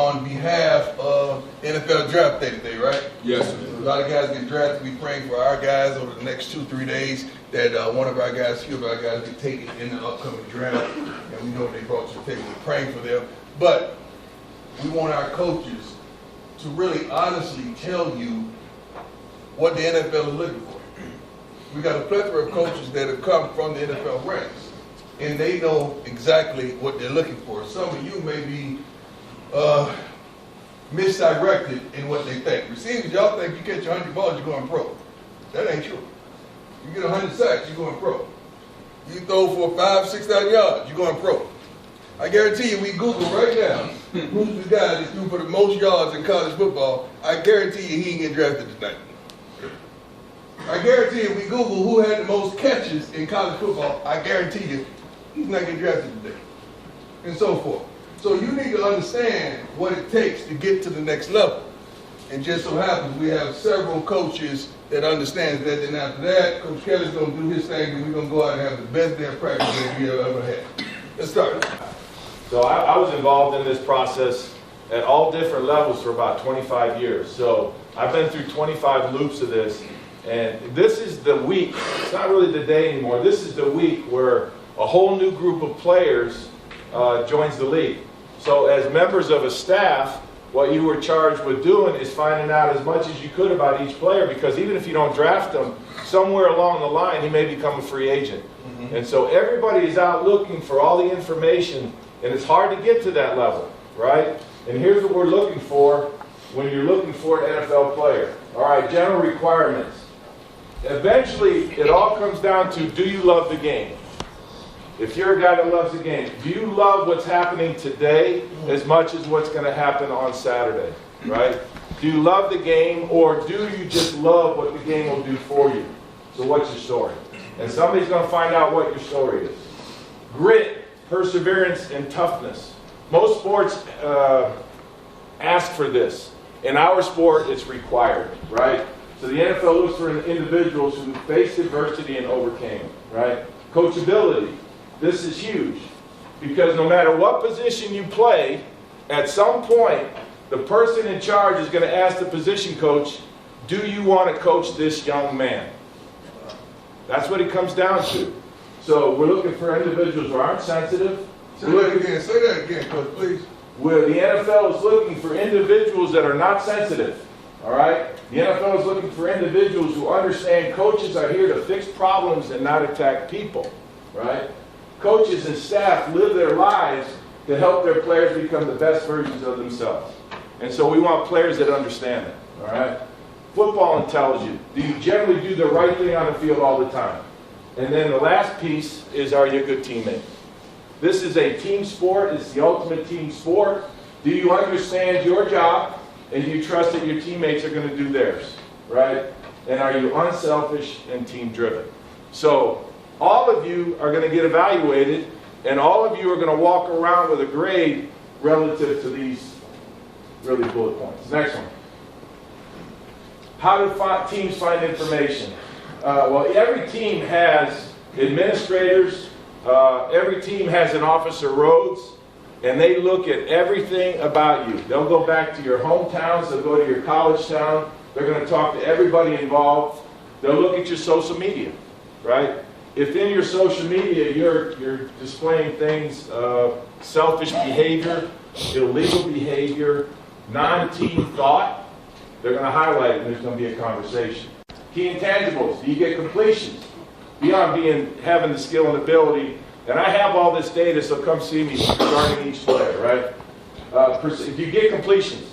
on behalf of NFL Draft Day today, right? Yes, sir. A lot of guys get drafted. We praying for our guys over the next 2-3 days that one of our guys, few of our guys, get taken in the upcoming draft. And we know what they brought to the table. We're praying for them. But we want our coaches to really honestly tell you what the NFL is looking for. We got a plethora of coaches that have come from the NFL ranks, and they know exactly what they're looking for. Some of you may be misdirected in what they think. Receivers, y'all think you catch 100 balls, you're going pro. That ain't true. You get 100 sacks, you're going pro. You throw for 5,000-6,000 yards, you're going pro. I guarantee you, we Google right now who's the guy that threw for the most yards in college football. I guarantee you he ain't get drafted tonight. I guarantee you, we Google who had the most catches in college football. I guarantee you, he's not getting drafted today, and so forth. So you need to understand what it takes to get to the next level. And just so happens we have several coaches that understand that. And after that, Coach Kelly's going to do his thing, and we're going to go out and have the best day of practice that we have ever had. Let's start. So I was involved in this process at all different levels for about 25 years. So I've been through 25 loops of this. And this is the week, it's not really the day anymore, this is the week where a whole new group of players joins the league. So as members of a staff, what you were charged with doing is finding out as much as you could about each player, because even if you don't draft them, somewhere along the line he may become a free agent. Mm-hmm. And so everybody is out looking for all the information, and it's hard to get to that level, right? And here's what we're looking for when you're looking for an NFL player. All right, general requirements. Eventually, it all comes down to, do you love the game? If you're a guy that loves the game, do you love what's happening today as much as what's going to happen on Saturday, right? Do you love the game, or do you just love what the game will do for you? So what's your story? And somebody's going to find out what your story is. Grit, perseverance, and toughness. Most sports ask for this. In our sport, it's required, right? So the NFL looks for individuals who faced adversity and overcame, right? Coachability. This is huge, because no matter what position you play, at some point, the person in charge is going to ask the position coach, do you want to coach this young man? That's what it comes down to. So we're looking for individuals who aren't sensitive. Say that again, Coach, please. Where the NFL is looking for individuals that are not sensitive. All right? The NFL is looking for individuals who understand coaches are here to fix problems and not attack people. Right? Coaches and staff live their lives to help their players become the best versions of themselves. And so we want players that understand it. All right? Football intelligence. Do you generally do the right thing on the field all the time? And then the last piece is, are you a good teammate? This is a team sport. It's the ultimate team sport. Do you understand your job? And do you trust that your teammates are going to do theirs, right? And are you unselfish and team-driven? So all of you are going to get evaluated, and all of you are going to walk around with a grade relative to these really bullet points. Next one. How do teams find information? Well, every team has administrators. Every team has an officer Rhodes. And they look at everything about you. They'll go back to your hometowns. They'll go to your college town. They're going to talk to everybody involved. They'll look at your social media, right? If in your social media you're displaying things, selfish behavior, illegal behavior, non-team thought, they're going to highlight it, and there's going to be a conversation. Key intangibles. Do you get completions? Beyond having the skill and ability. And I have all this data, so come see me regarding each player, right? Do you get completions,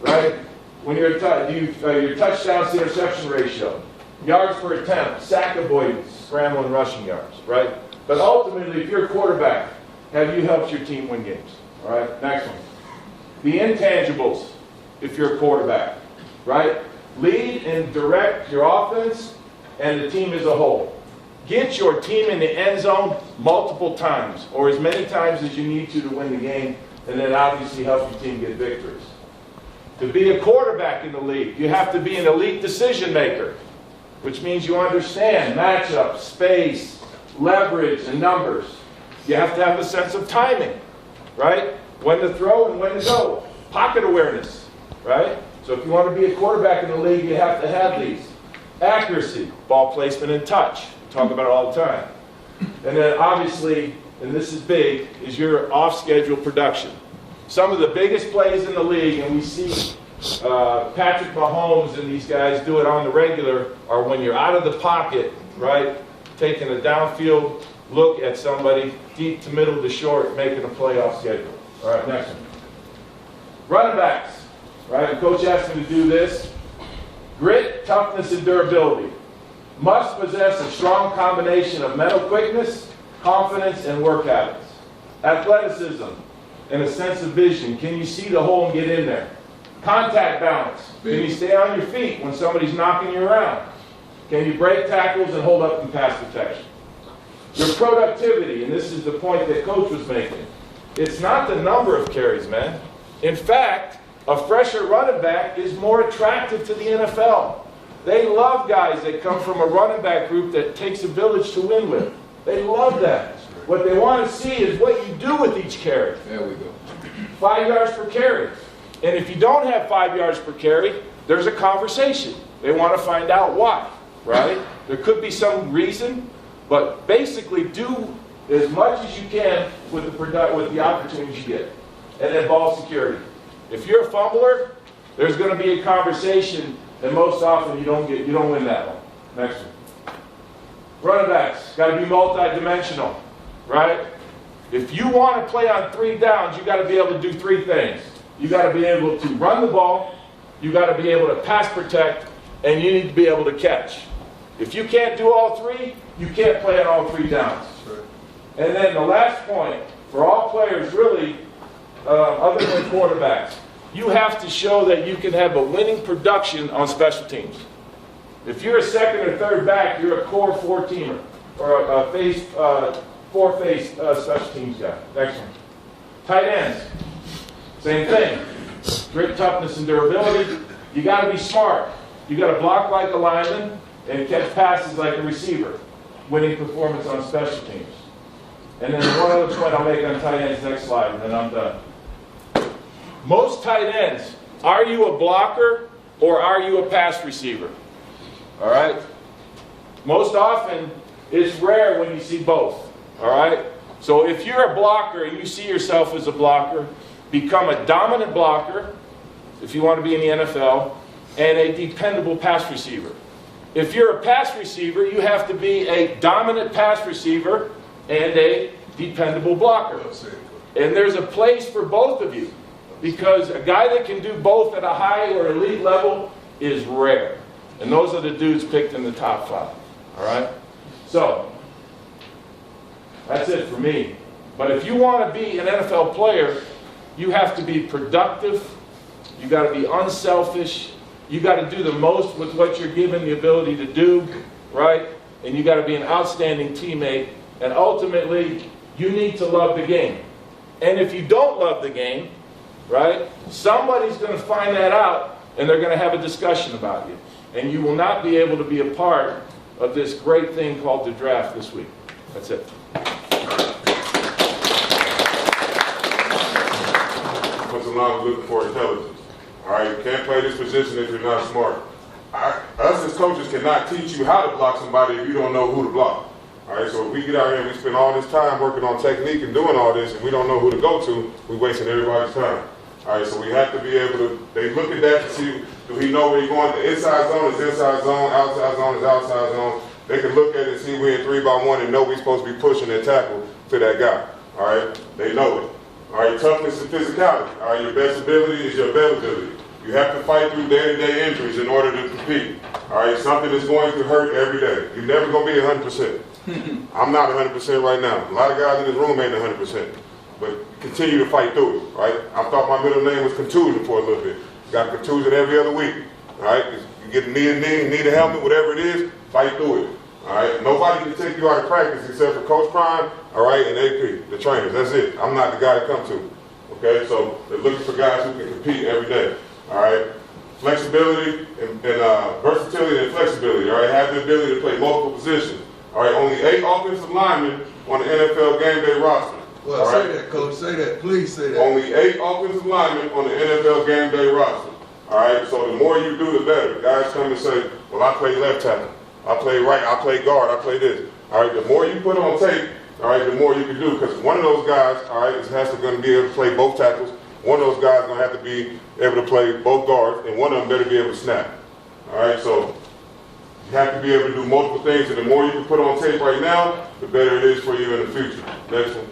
right? When your touchdowns to interception ratio, yards per attempt, sack avoidance, scramble and rushing yards, right? But ultimately, if you're a quarterback, have you helped your team win games? All right, next one. The intangibles, if you're a quarterback, right? Lead and direct your offense and the team as a whole. Get your team in the end zone multiple times, or as many times as you need to win the game, and then obviously help your team get victories. To be a quarterback in the league, you have to be an elite decision maker, which means you understand matchups, space, leverage, and numbers. You have to have a sense of timing, right? When to throw and when to go. Pocket awareness, right? So if you want to be a quarterback in the league, you have to have these. Accuracy, ball placement and touch. We talk about it all the time. And then obviously, and this is big, is your off-schedule production. Some of the biggest plays in the league, and we see Patrick Mahomes and these guys do it on the regular, are when you're out of the pocket, right, taking a downfield look at somebody, deep to middle to short, making a play off schedule. All right, next one. Running backs, right? And Coach asked me to do this. Grit, toughness, and durability. Must possess a strong combination of mental quickness, confidence, and work habits. Athleticism and a sense of vision. Can you see the hole and get in there? Contact balance. Can you stay on your feet when somebody's knocking you around? Can you break tackles and hold up in pass protection? Your productivity, and this is the point that Coach was making. It's not the number of carries, man. In fact, a fresher running back is more attractive to the NFL. They love guys that come from a running back group that takes a village to win with. They love that. What they want to see is what you do with each carry. There we go. 5 yards per carry. And if you don't have 5 yards per carry, there's a conversation. They want to find out why, right? There could be some reason, but basically do as much as you can with the opportunities you get. And then ball security. If you're a fumbler, there's going to be a conversation, and most often you don't win that one. Next one. Running backs, got to be multi-dimensional, right? If you want to play on 3 downs, you got to be able to do 3 things. You got to be able to run the ball, you got to be able to pass protect, and you need to be able to catch. If you can't do all 3, you can't play on all 3 downs. And then the last point, for all players really, other than quarterbacks, you have to show that you can have a winning production on special teams. If you're a second or third back, you're a core 4-teamer or a four-face special teams guy. Next one. Tight ends. Same thing. Grit, toughness, and durability. You got to be smart. You got to block like a lineman and catch passes like a receiver. Winning performance on special teams. And then one other point I'll make on tight ends, next slide, and then I'm done. Most tight ends, are you a blocker or are you a pass receiver? All right? Most often, it's rare when you see both. All right? So if you're a blocker and you see yourself as a blocker, become a dominant blocker, if you want to be in the NFL, and a dependable pass receiver. If you're a pass receiver, you have to be a dominant pass receiver and a dependable blocker. And there's a place for both of you, because a guy that can do both at a high or elite level is rare. And those are the dudes picked in the top 5. All right? So, that's it for me. But if you want to be an NFL player, you have to be productive. You got to be unselfish. You got to do the most with what you're given the ability to do, right? And you got to be an outstanding teammate. And ultimately, you need to love the game. And if you don't love the game, right, somebody's going to find that out, and they're going to have a discussion about you. And you will not be able to be a part of this great thing called the draft this week. That's it. Offensive line is looking for intelligence. All right, you can't play this position if you're not smart. Us as coaches cannot teach you how to block somebody if you don't know who to block. All right, so if we get out here and we spend all this time working on technique and doing all this, and we don't know who to go to, we're wasting everybody's time. All right, so we have to be able to, they look at that to see, do he know where he's going? The inside zone is inside zone, outside zone is outside zone. They can look at it and see we're in 3-by-1 and know we're supposed to be pushing that tackle to that guy. All right, they know it. All right, toughness and physicality. All right, your best ability is your availability. You have to fight through day-to-day injuries in order to compete. All right, something is going to hurt every day. You're never going to be 100%. I'm not 100% right now. A lot of guys in this room ain't 100%. But continue to fight through it, right? I thought my middle name was contusion for a little bit. Got a contusion every other week, all right? You get a knee to helmet, whatever it is, fight through it, all right? Nobody can take you out of practice except for Coach Prime, all right, and AP, the trainers. That's it. I'm not the guy to come to, okay? So they're looking for guys who can compete every day, all right? Flexibility and versatility and flexibility, all right? Have the ability to play multiple positions, all right? Only 8 offensive linemen on the NFL game day roster. Well, All say right? that, coach. Say that. Please say that. Only 8 offensive linemen on the NFL game day roster. All right, so the more you do, the better. Guys come and say, well, I play left tackle, I play right, I play guard, I play this. All right, the more you put on tape, all right, the more you can do. Because one of those guys, all right, has to going to be able to play both tackles. One of those guys is going to have to be able to play both guards, and one of them better be able to snap. All right, so you have to be able to do multiple things, and the more you can put on tape right now, the better it is for you in the future. Next one.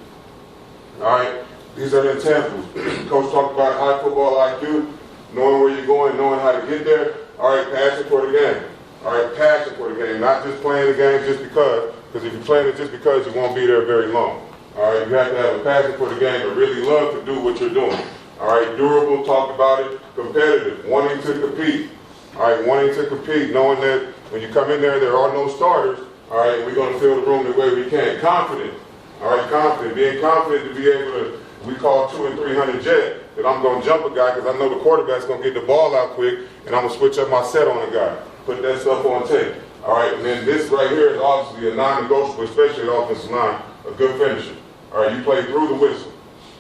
All right, these are the intangibles. Coach talked about high football IQ, knowing where you're going, knowing how to get there. All right, passion for the game. All right, passion for the game, not just playing the game just because if you're playing it just because, you won't be there very long. All right, you have to have a passion for the game, but really love to do what you're doing. All right, durable, talked about it, competitive, wanting to compete. All right, wanting to compete, knowing that when you come in there are no starters. All right, we're going to fill the room the way we can. Confident. All right, confident. Being confident to be able to, we call 200 and 300 jet, that I'm going to jump a guy because I know the quarterback's going to get the ball out quick, and I'm going to switch up my set on the guy. Put that stuff on tape. All right, and then this right here is obviously a non-negotiable, especially the offensive line, a good finisher. All right, you play through the whistle.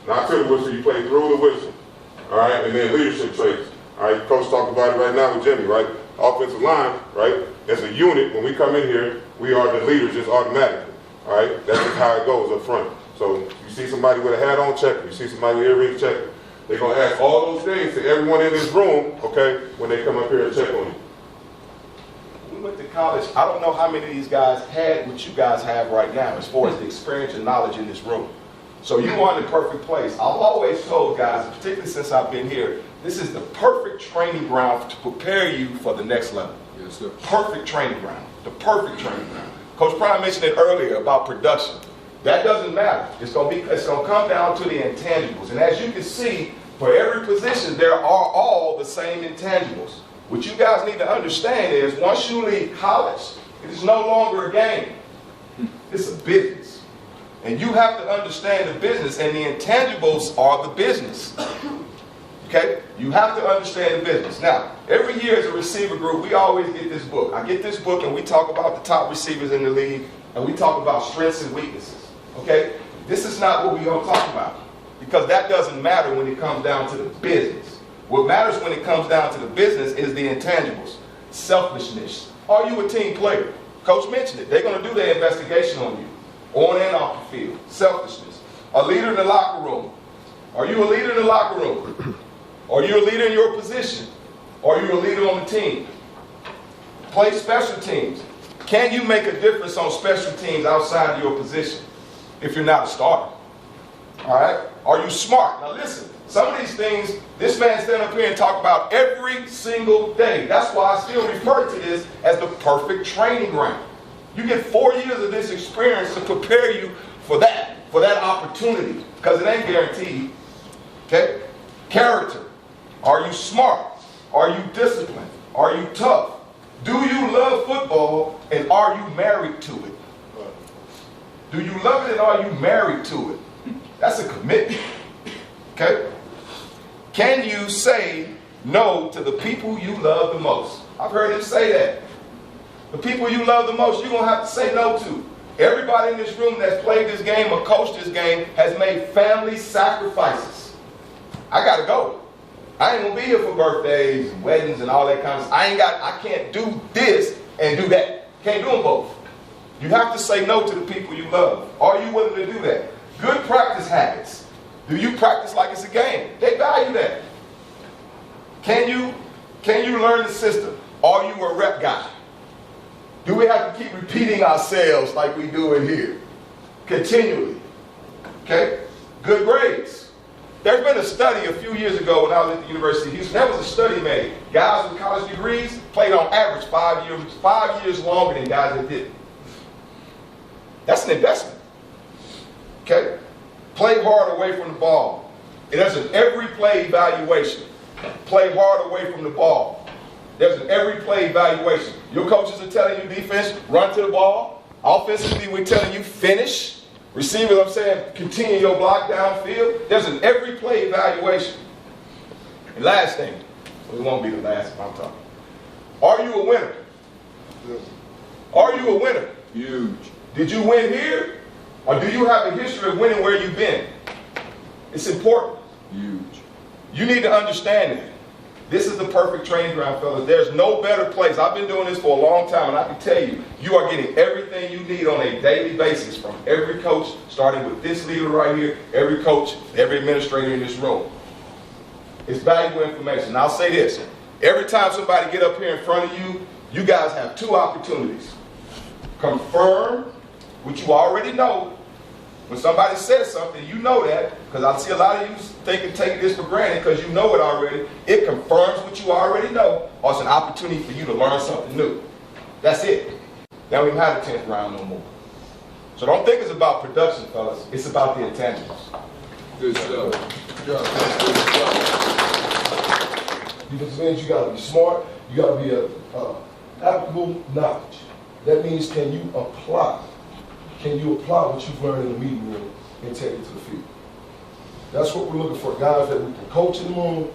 Not to the whistle, you play through the whistle. All right, and then leadership traits. All right, Coach talked about it right now with Jimmy, right? Offensive line, right? As a unit, when we come in here, we are the leaders just automatically. All right, that's just how it goes up front. So you see somebody with a hat on, check it. You see somebody with earrings, check it. They're going to ask all those things to everyone in this room, okay, when they come up here and check on you. We went to college. I don't know how many of these guys had what you guys have right now as far as the experience and knowledge in this room. So you are in the perfect place. I've always told guys, particularly since I've been here, this is the perfect training ground to prepare you for the next level. Yes, sir. Perfect training ground. The perfect training ground. Coach Prime mentioned it earlier about production. That doesn't matter. It's going to come down to the intangibles. And as you can see, for every position, there are all the same intangibles. What you guys need to understand is once you leave college, it is no longer a game. It's a business. And you have to understand the business, and the intangibles are the business. Okay? You have to understand the business. Now, every year as a receiver group, we always get this book. I get this book and we talk about the top receivers in the league, and we talk about strengths and weaknesses. Okay? This is not what we're going to talk about, because that doesn't matter when it comes down to the business. What matters when it comes down to the business is the intangibles. Selfishness. Are you a team player? Coach mentioned it. They're going to do their investigation on you, on and off the field. Selfishness. A leader in the locker room. Are you a leader in the locker room? Are you a leader in your position? Are you a leader on the team? Play special teams. Can you make a difference on special teams outside of your position if you're not a starter? All right? Are you smart? Now listen, some of these things, this man stand up here and talk about every single day. That's why I still refer to this as the perfect training ground. You get 4 years of this experience to prepare you for that opportunity, because it ain't guaranteed. Okay? Character. Are you smart? Are you disciplined? Are you tough? Do you love football, and are you married to it? Do you love it, and are you married to it? That's a commitment. Okay? Can you say no to the people you love the most? I've heard him say that. The people you love the most, you're going to have to say no to. Everybody in this room that's played this game or coached this game has made family sacrifices. I got to go. I ain't going to be here for birthdays and weddings and all that kind of stuff. I can't do this and do that. Can't do them both. You have to say no to the people you love. Are you willing to do that? Good practice habits. Do you practice like it's a game? They value that. Can you learn the system? Are you a rep guy? Do we have to keep repeating ourselves like we do in here? Continually. Okay? Good grades. There's been a study a few years ago when I was at the University of Houston. There was a study made. Guys with college degrees played on average 5 years longer than guys that didn't. That's an investment. Okay? Play hard away from the ball. There's an every play evaluation. Play hard away from the ball. There's an every play evaluation. Your coaches are telling you defense, run to the ball. Offensively, we're telling you finish. Receivers, I'm saying, continue your block downfield. There's an every play evaluation. And last thing, it won't be the last if I'm talking. Are you a winner? Are you a winner? Huge. Did you win here? Or do you have a history of winning where you've been? It's important. Huge. You need to understand that. This is the perfect training ground, fellas. There's no better place. I've been doing this for a long time, and I can tell you, you are getting everything you need on a daily basis from every coach, starting with this leader right here, every coach, every administrator in this room. It's valuable information. And I'll say this. Every time somebody get up here in front of you, you guys have two opportunities. Confirm what you already know. When somebody says something, you know that, because I see a lot of you taking this for granted because you know it already. It confirms what you already know, or it's an opportunity for you to learn something new. That's it. They don't even have the 10th round no more. So don't think it's about production, fellas. It's about the intangibles. Good stuff. Good job. Defensive ends, you got to be smart. You got to be applicable knowledge. That means can you apply what you've learned in the meeting room and take it to the field? That's what we're looking for, guys that we can coach in the room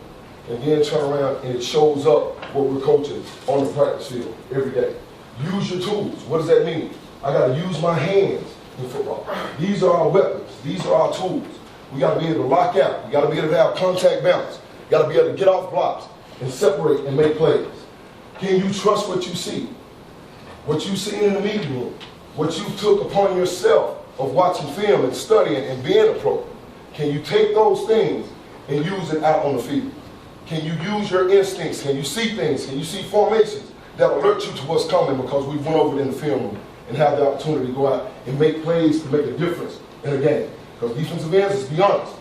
and then turn around and it shows up what we're coaching on the practice field every day. Use your tools. What does that mean? I got to use my hands in football. These are our weapons. These are our tools. We got to be able to lock out. We got to be able to have contact balance. Got to be able to get off blocks and separate and make plays. Can you trust what you see? What you've seen in the meeting room? What you took upon yourself of watching film and studying and being a pro? Can you take those things and use it out on the field? Can you use your instincts? Can you see things? Can you see formations that alert you to what's coming because we went over it in the film room and have the opportunity to go out and make plays to make a difference in a game? Because defensive ends, let's be honest,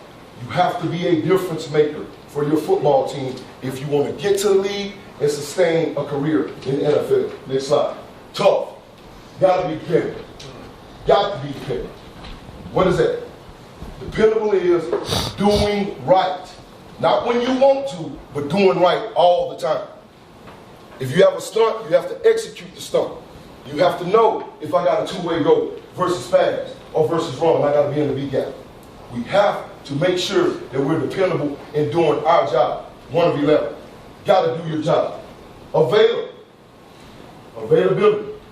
you have to be a difference maker for your football team if you want to get to the league and sustain a career in the NFL. Next slide. Tough. Got to be dependable. Got to be dependable. What is that? Dependable is doing right. Not when you want to, but doing right all the time. If you have a stunt, you have to execute the stunt. You have to know if I got a two-way go versus pass or versus run, I got to be in the B gap. We have to make sure that we're dependable in doing our job. 1 of 11. Got to do your job. Availability.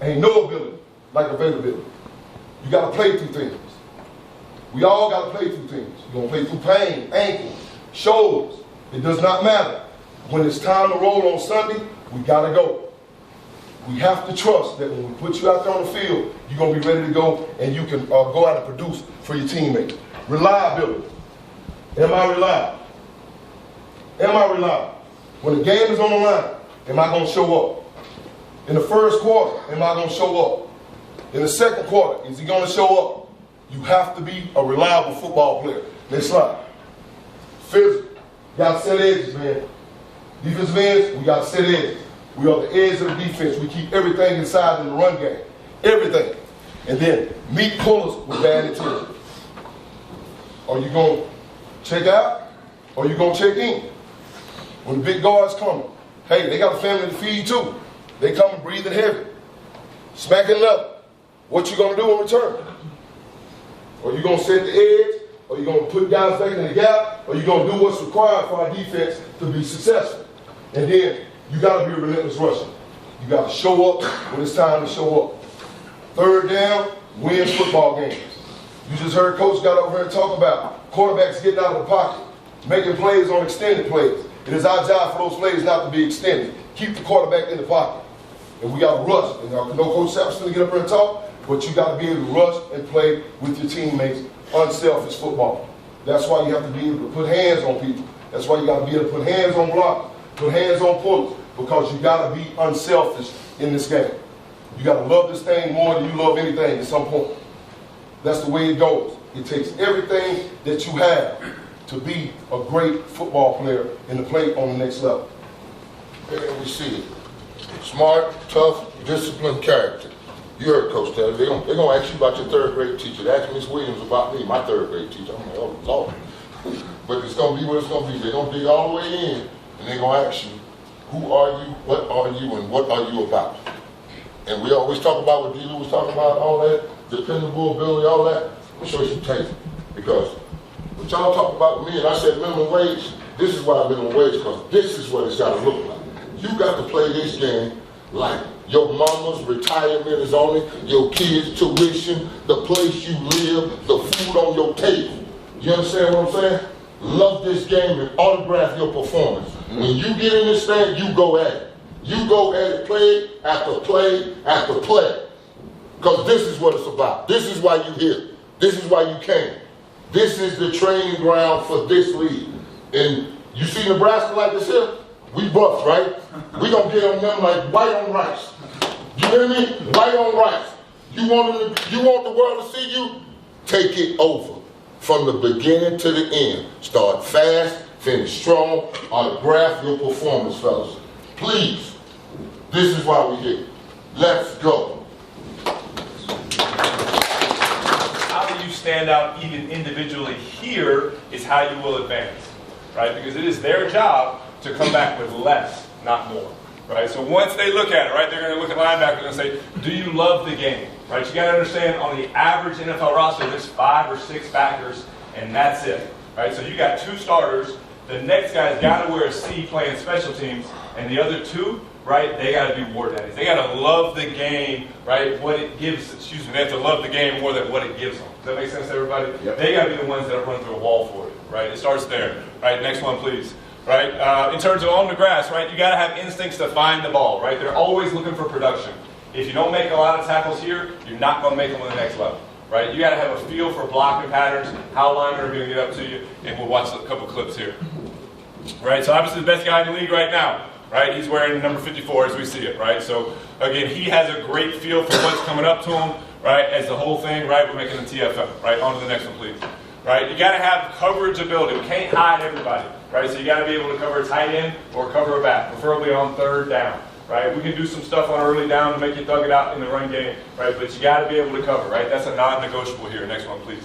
Ain't no ability like availability. You got to play through things. We all got to play through things. You're going to play through pain, ankles, shoulders. It does not matter. When it's time to roll on Sunday, we got to go. We have to trust that when we put you out there on the field, you're going to be ready to go and you can go out and produce for your teammates. Reliability. Am I reliable? Am I reliable? When the game is on the line, am I going to show up? In the first quarter, am I going to show up? In the second quarter, is he going to show up? You have to be a reliable football player. Next slide. Physical. Got to set edges, man. Defensive ends, we got to set edges. We are the edge of the defense. We keep everything inside in the run game. Everything. And then meet pullers with bad intention. Are you going to check out? Or are you going to check in? When the big guards come, hey, they got a family to feed too. They come breathing heavy, smacking leather. What you gonna do in return? Are you gonna set the edge? Are you gonna put guys back in the gap? Or you gonna do what's required for our defense to be successful? And then you gotta be a relentless rusher. You gotta show up when it's time to show up. Third down wins football games. You just heard Coach got over here and talk about quarterbacks getting out of the pocket, making plays on extended plays. It is our job for those plays not to be extended. Keep the quarterback in the pocket. And we got to rush. And I know Coach Sapp's going to get up here and talk, but you got to be able to rush and play with your teammates unselfish football. That's why you have to be able to put hands on people. That's why you got to be able to put hands on blockers, put hands on pullers, because you got to be unselfish in this game. You got to love this thing more than you love anything at some point. That's the way it goes. It takes everything that you have to be a great football player and to play on the next level. And we see it. Smart, tough, disciplined character. You heard Coach tell you, they're gonna ask you about your third grade teacher. They asked Miss Williams about me, my third grade teacher. I'm like, oh Lord. But it's gonna be what it's gonna be. They're gonna dig all the way in and they're gonna ask you, who are you, and what are you about? And we always talk about what D-Lou was talking about, all that, dependable ability, all that. I'm gonna show you some tape. Because what y'all talk about with me, and I said minimum wage, this is why minimum wage, because this is what it's gotta look like. You got to play this game like Your mama's retirement is on it, your kids' tuition, the place you live, the food on your table. You understand what I'm saying? Love this game and autograph your performance. When you get in this thing, you go at it. You go at it play after play after play. Because this is what it's about. This is why you're here. This is why you came. This is the training ground for this league. And you see Nebraska like this here? We buffs, right? We gonna get on them like white on rice. You hear me? White on rice. You want the world to see you? Take it over. From the beginning to the end. Start fast, finish strong, autograph your performance, fellas. Please. This is why we're here. Let's go. How you stand out even individually here is how you will advance, right? Because it is their job to come back with less, not more, right? So once they look at it, right, they're going to look at linebackers and say, do you love the game, right? You got to understand on the average NFL roster, there's 5 or 6 backers, and that's it, right? So you got 2 starters. The next guy's got to wear a C playing special teams, and the other 2, right, they got to be war daddies. They got to love the game, right, what it gives, they have to love the game more than what it gives them. Does that make sense to everybody? Yep. They got to be the ones that run through a wall for it, right? It starts there, right? Next one, please. Right? In terms of on the grass, right, you got to have instincts to find the ball, right? They're always looking for production. If you don't make a lot of tackles here, you're not going to make them on the next level, right? You got to have a feel for blocking patterns, how linemen are going to get up to you, and we'll watch a couple clips here. Right? So obviously the best guy in the league right now, right? He's wearing number 54 as we see it, right? So again, he has a great feel for what's coming up to him, right? As the whole thing, right? We're making the TFL, right? On to the next one, please. Right? You got to have coverage ability. We can't hide everybody, right? So you got to be able to cover a tight end or cover a back, preferably on 3rd down, right? We can do some stuff on early down to make you thug it out in the run game, right? But you got to be able to cover, right? That's a non-negotiable here. Next one, please.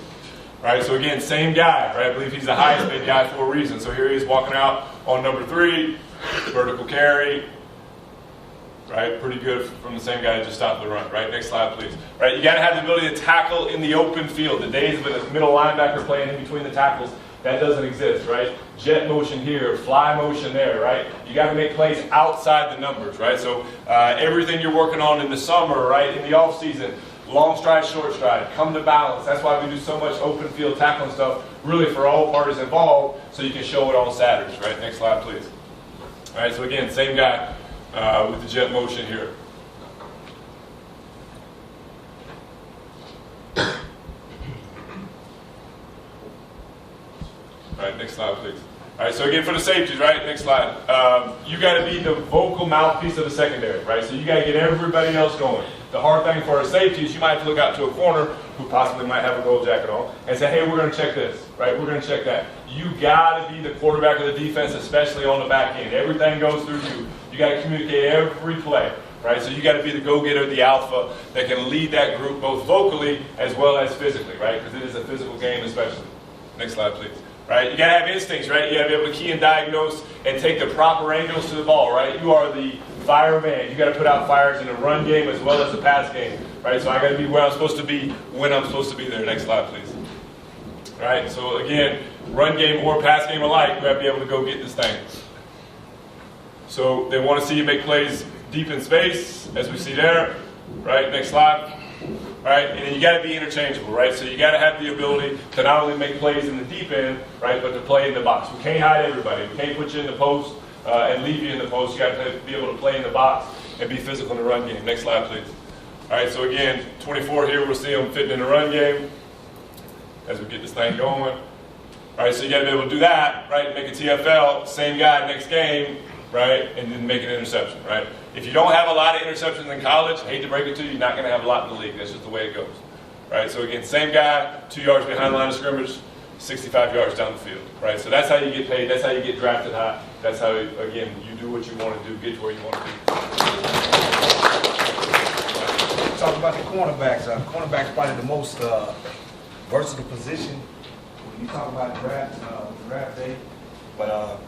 All right, so again, same guy, right? I believe he's the highest paid guy for a reason. So here he is walking out on number 3, vertical carry, right? Pretty good from the same guy that just stopped the run, right? Next slide, please. Right, you got to have the ability to tackle in the open field. The days of a middle linebacker playing in between the tackles, that doesn't exist, right? Jet motion here, fly motion there, right? You got to make plays outside the numbers, right? So everything you're working on in the summer, right? In the off season. Long stride, short stride, come to balance. That's why we do so much open field tackling stuff, really for all parties involved, so you can show it on Saturdays, right? Next slide, please. All right, so again, same guy with the jet motion here. All right, next slide, please. All right, so again, for the safeties, right? Next slide. You got to be the vocal mouthpiece of the secondary, right? So you got to get everybody else going. The hard thing for a safety is you might have to look out to a corner who possibly might have a gold jacket on and say, hey, we're going to check this, right? We're going to check that. You got to be the quarterback of the defense, especially on the back end. Everything goes through you. You got to communicate every play, right? So you got to be the go-getter, the alpha that can lead that group both vocally as well as physically, right? Because it is a physical game especially. Next slide, please. Right? You got to have instincts, right? You got to be able to key and diagnose and take the proper angles to the ball, right? You are the fireman. You got to put out fires in the run game as well as the pass game, right? So I got to be where I'm supposed to be when I'm supposed to be there. Next slide, please. All right? So again, run game or pass game alike, you got to be able to go get this thing. So they want to see you make plays deep in space, as we see there, right? Next slide. Right? And then you got to be interchangeable, right? So you got to have the ability to not only make plays in the deep end, right, but to play in the box. We can't hide everybody. We can't put you in the post and leave you in the post. You got to be able to play in the box and be physical in the run game. Next slide, please. All right, so again, 24 here, we'll see them fitting in the run game as we get this thing going. All right, so you got to be able to do that, right? Make a TFL, same guy next game, right? And then make an interception, right? If you don't have a lot of interceptions in college, I hate to break it to you, you're not going to have a lot in the league. That's just the way it goes, right? So again, same guy, 2 yards behind the line of scrimmage, 65 yards down the field, right? So that's how you get paid. That's how you get drafted high. That's how, again, you do what you want to do, get to where you want to be. Talk about the cornerbacks. Cornerback's probably the most versatile position when you talk about draft day. But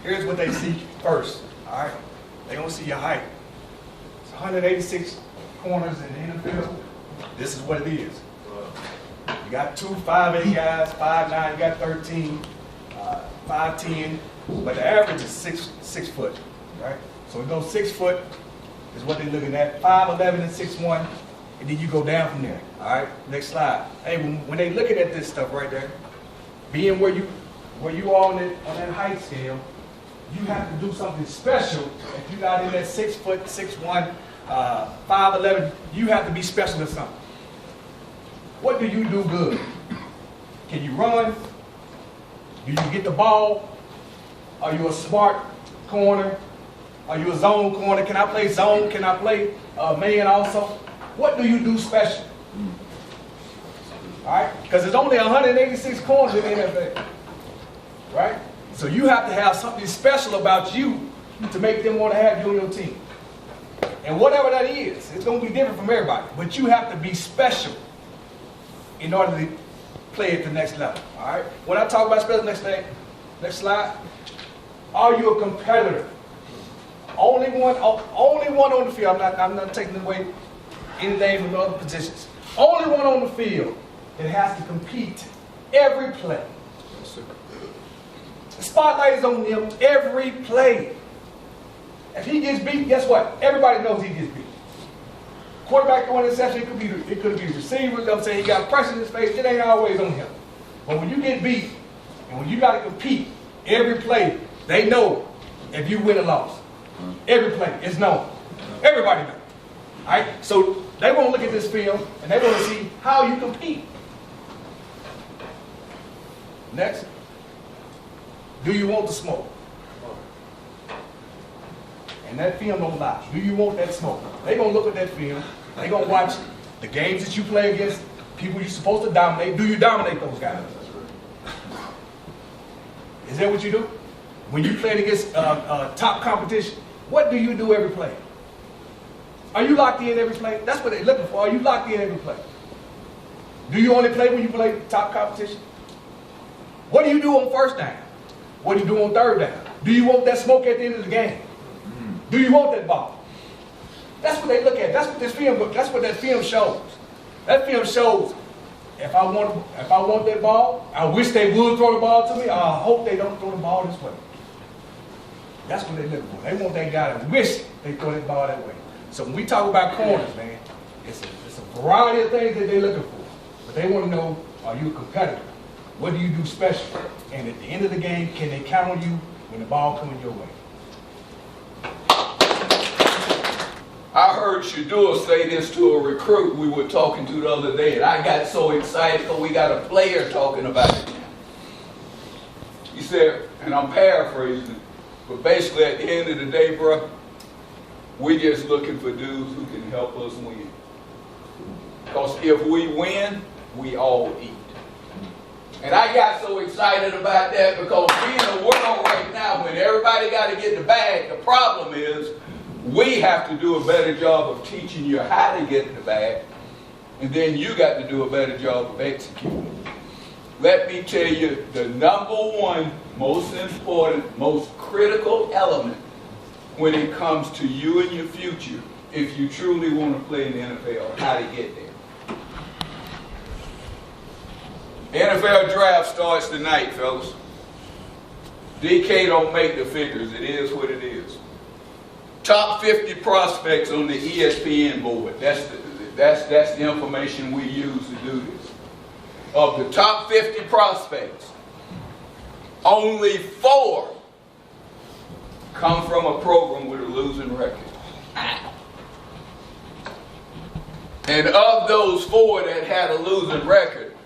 here's what they see first. All right, they don't see your height. It's 186 corners in the NFL. This is what it is. You got 2 5'8" guys, 5'9", you got 13, 5'10", but the average is 6 foot, right? So we go 6 foot, is what they're looking at. 5'11" and 6'1", and then you go down from there. All right, next slide. Hey, when they looking at this stuff right there, being where you are on that height scale, you have to do something special. If you're not in that 6 foot, 6'1", 5'11", you have to be special at something. What do you do good? Can you run? Do you get the ball? Are you a smart corner? Are you a zone corner? Can I play zone? Can I play man also? What do you do special? All right? Because there's only 186 corners in the NFL. Right? So you have to have something special about you to make them want to have you on your team. And whatever that is, it's going to be different from everybody. But you have to be special in order to play at the next level. All right? When I talk about special, next slide. Are you a competitor? Only one on the field. I'm not taking away anything from the other positions. Only one on the field that has to compete every play. The spotlight is on him every play. If he gets beat, guess what? Everybody knows he gets beat. Quarterback throwing interception, it could be receivers. I'm saying he got pressure in his face. It ain't always on him. But when you get beat and when you got to compete every play, they know if you win or loss. Every play is known. Everybody knows. All right? So they want to look at this film and they want to see how you compete. Next. Do you want the smoke? And that film don't lie. Do you want that smoke? They're going to look at that film. They're going to watch the games that you play against people you're supposed to dominate. Do you dominate those guys? Is that what you do? When you play against top competition, what do you do every play? Are you locked in every play? That's what they're looking for. Are you locked in every play? Do you only play when you play top competition? What do you do on first down? What do you do on third down? Do you want that smoke at the end of the game? Do you want that ball? That's what they look at. That's what that film shows. That film shows if I want that ball, I wish they would throw the ball to me. I hope they don't throw the ball this way. That's what they look for. They want that guy to wish they throw that ball that way. So when we talk about corners, man, it's a variety of things that they're looking for. But they want to know, are you a competitor? What do you do special? And at the end of the game, can they count on you when the ball comes your way? I heard Shadul say this to a recruit we were talking to the other day, and I got so excited because we got a player talking about it. He said, and I'm paraphrasing, but basically at the end of the day, bro, we just looking for dudes who can help us win. Because if we win, we all eat. And I got so excited about that because we in a world right now when everybody got to get the bag, the problem is we have to do a better job of teaching you how to get the bag, and then you got to do a better job of executing. Let me tell you the number one, most important, most critical element when it comes to you and your future, if you truly want to play in the NFL, how to get there. The NFL draft starts tonight, fellas. DK don't make the figures. It is what it is. Top 50 prospects on the ESPN board. That's the information we use to do this. Of the top 50 prospects, only 4 come from a program with a losing record. And of those 4 that had a losing record,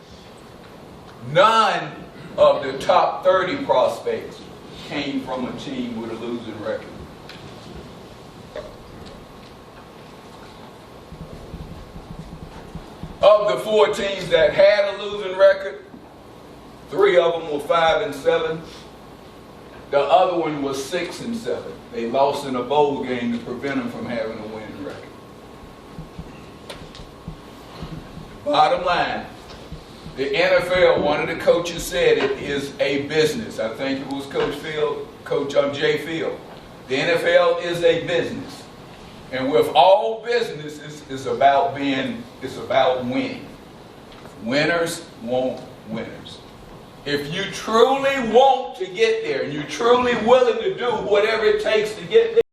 none of the top 30 prospects came from a team with a losing record. Of the 4 teams that had a losing record, 3 of them were 5-7. The other one was 6-7. They lost in a bowl game to prevent them from having a winning record. Bottom line, the NFL, one of the coaches said it is a business. I think it was Coach Jay Field. The NFL is a business. And with all businesses, it's about winning. Winners want winners. If you truly want to get there and you're truly willing to do whatever it takes to get there,